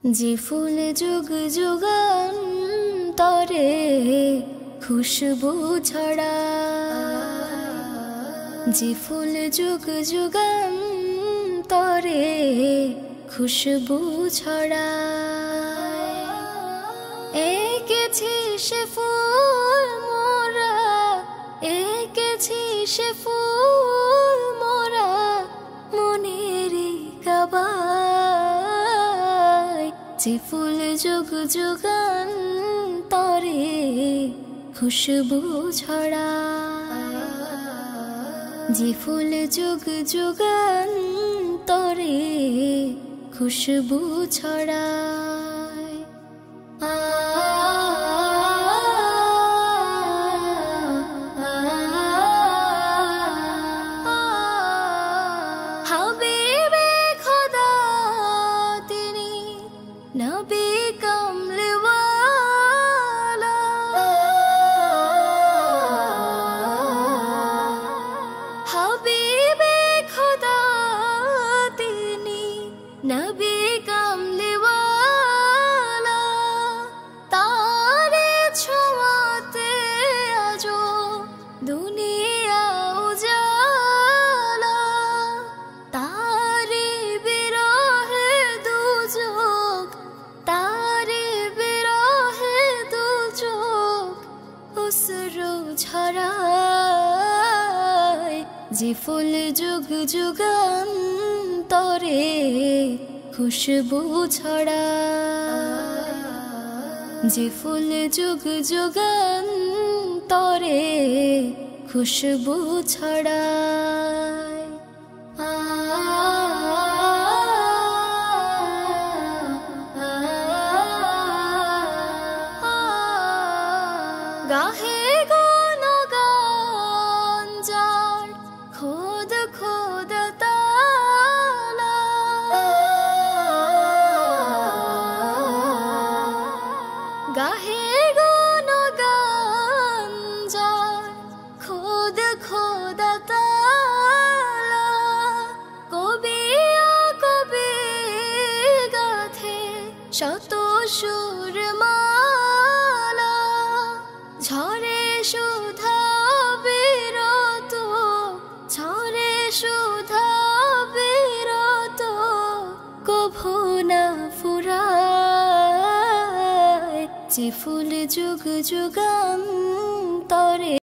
যে ফুল যুগ যুগান তরে খুশবু ছড়া, যে ফুল যুগ যুগান তরে খুশবু ছড়া, এঁকেছি সে ফুল মোরা, এঁকেছি সে ফুল মোরা মনের কাবায়। যে ফুল যুগ যুগান তরে খুশবু ছড়া, যে ফুল যুগ যুগান তরে খুশবু ছড়া। হাবিবে খোদা তিনি নবী কমলিওয়ালা, হাবিবে খোদা তিনি নবী কমলিওয়ালা, তারে ছোঁয়াতে আজো দুনিয়া উজালা, তারে বিরহে দুচোখ, তারে বিরহে দুচোখ অশ্রু ঝরায়। যে ফুল যুগ যুগান তরে খুশবু ছড়া, যে ফুল যুগ যুগান তরে খুশবু ছড়ায়। গাহে গুণগান যার খোদ খোদ তালা, গাহে গুণগান যার খোদ খোদ তালা, কবি কবি গাথে শত সুর মালা, ঝরে সুধা বিরত, ঝরে সুধা বিরত কভু না ফুরায়। যে ফুল যুগ যুগান